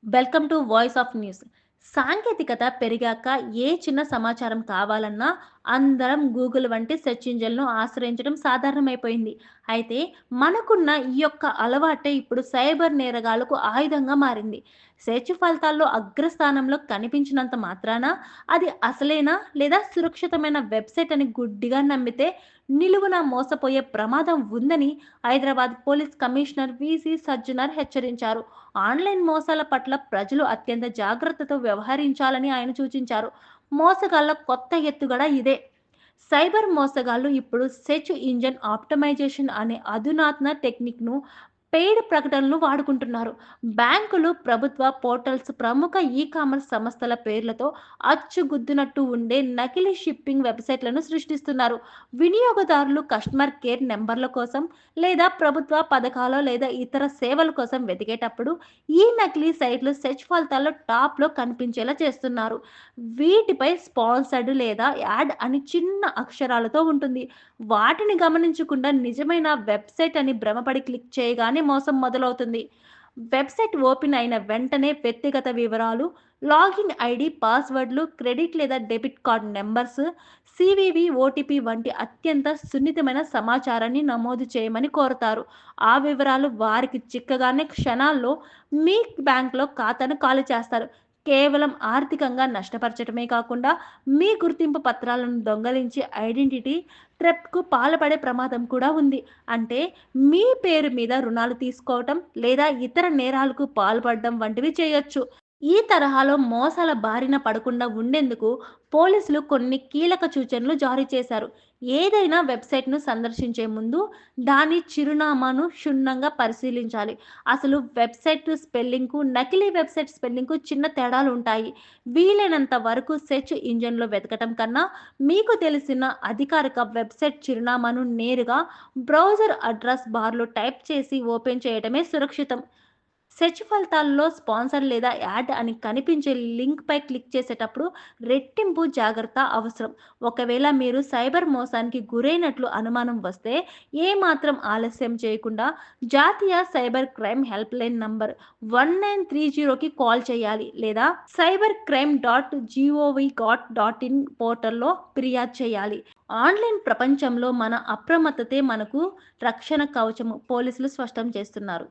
Welcome to voice of news. సాంకేతికత పెరిగాక ఏ చిన్న సమాచారం కావాలన్నా అందరం గూగుల్ వంటి సెర్చ్ ఇంజిన్‌లను ఆశ్రయించడం సాధారణమైపోయింది. అయితే మనకున్న ఈ యొక్క అలవాటే ఇప్పుడు సైబర్ నేరగాళ్లకు ఆయుధంగా మారింది. సెర్చ్ ఫలితాల్లో అగ్రస్థానంలో కనిపించినంత మాత్రాన అది అసలేనా లేదా సురక్షితమైన వెబ్‌సైట్ అని గుడ్డిగా నమ్మితే నిలువున మోసపోయే ప్రమాదం ఉందని Hyderabad police commissioner VC Sajjanar హెచ్చరించారు. ఆన్‌లైన్ మోసాల పట్ల ప్రజలు అత్యంత జాగ్రత్తతో వ్యవహరించాలని ఆయన సూచించారు. మోసగాళ్ల కొత్త ఎత్తుగడ ఇదే. సైబర్ మోసగాళ్లు ఇప్పుడు సెర్చ్ ఇంజిన్ ఆప్టిమైజేషన్ అనే అధునాతన టెక్నిక్‌ను పెయిడ్ ప్రకటనలు వాడుకుంటున్నారు. బ్యాంకులు, ప్రభుత్వ పోర్టల్స్, ప్రముఖ ఈ-కామర్స్ సంస్థల పేర్లతో అచ్చుగుద్దినట్టు ఉండే నకిలీ షిప్పింగ్ వెబ్‌సైట్‌లను సృష్టిస్తున్నారు. వినియోగదారులు కస్టమర్ కేర్ నంబర్ల కోసం లేదా ప్రభుత్వ పథకాలు లేదా ఇతర సేవల కోసం వెతికేటప్పుడు ఈ నకిలీ సైట్లు సెర్చ్ ఫలితాల్లో టాప్‌లో కనిపించేలా చేస్తున్నారు. వీటిపై స్పాన్సర్డ్ లేదా యాడ్ అని చిన్న అక్షరాలతో ఉంటుంది. వాటిని గమనించకుండా నిజమైన వెబ్‌సైట్ అని భ్రమపడి క్లిక్ చేయగానే మోసం మొదలవుతుంది. వెబ్‌సైట్ ఓపెన్ అయిన వెంటనే వ్యక్తిగత వివరాలు, లాగిన్ ఐడీ, పాస్వర్డ్‌లు, క్రెడిట్ లేదా డెబిట్ కార్డ్ నంబర్స్, సీవీవీ, ఓటీపీ వంటి అత్యంత సున్నితమైన సమాచారాన్ని నమోదు చేయమని కోరతారు. ఆ వివరాలు వారికి చిక్కగానే క్షణాల్లో మీ బ్యాంక్‌లో ఖాతాను ఖాళీ చేస్తారు. కేవలం ఆర్థికంగా నష్టపరచడమే కాకుండా మీ గుర్తింపు పత్రాలను దొంగిలించి ఐడెంటిటీ థెఫ్ట్‌కు పాల్పడే ప్రమాదం కూడా ఉంది. అంటే మీ పేరు మీద రుణాలు తీసుకోవటం లేదా ఇతర నేరాలకు పాల్పడడం వంటివి చేయొచ్చు. ఈ తరహాలో మోసాల బారిన పడకుండా ఉండేందుకు పోలీసులు కొన్ని కీలక సూచనలు జారీ చేశారు. ఏదైనా వెబ్‌సైట్‌ను సందర్శించే ముందు దాని చిరునామాను క్షుణ్ణంగా పరిశీలించాలి. అసలు వెబ్‌సైట్ స్పెల్లింగ్‌కు, నకిలీ వెబ్‌సైట్ స్పెల్లింగ్‌కు చిన్న తేడాలు ఉంటాయి. వీలైనంత వరకు సెర్చ్ ఇంజిన్‌లో వెతకటం కన్నా మీకు తెలిసిన అధికారిక వెబ్‌సైట్ చిరునామాను నేరుగా బ్రౌజర్ అడ్రస్ బార్‌లో టైప్ చేసి ఓపెన్ చేయడమే సురక్షితం. సెర్చ్ ఫలితాల్లో స్పాన్సర్ లేదా యాడ్ అని కనిపించే లింక్‌పై క్లిక్ చేసేటప్పుడు రెట్టింపు జాగ్రత్త అవసరం. ఒకవేళ మీరు సైబర్ మోసానికి గురైనట్లు అనుమానం వస్తే ఏమాత్రం ఆలస్యం చేయకుండా జాతీయ సైబర్ క్రైమ్ హెల్ప్‌లైన్ నంబర్ 1930కి కాల్ చేయాలి లేదా cybercrime.gov.in పోర్టల్‌లో ఫిర్యాదు చేయాలి. ఆన్‌లైన్ ప్రపంచంలో మన అప్రమత్తతే మనకు రక్షణ కవచము పోలీసులు స్పష్టం చేస్తున్నారు.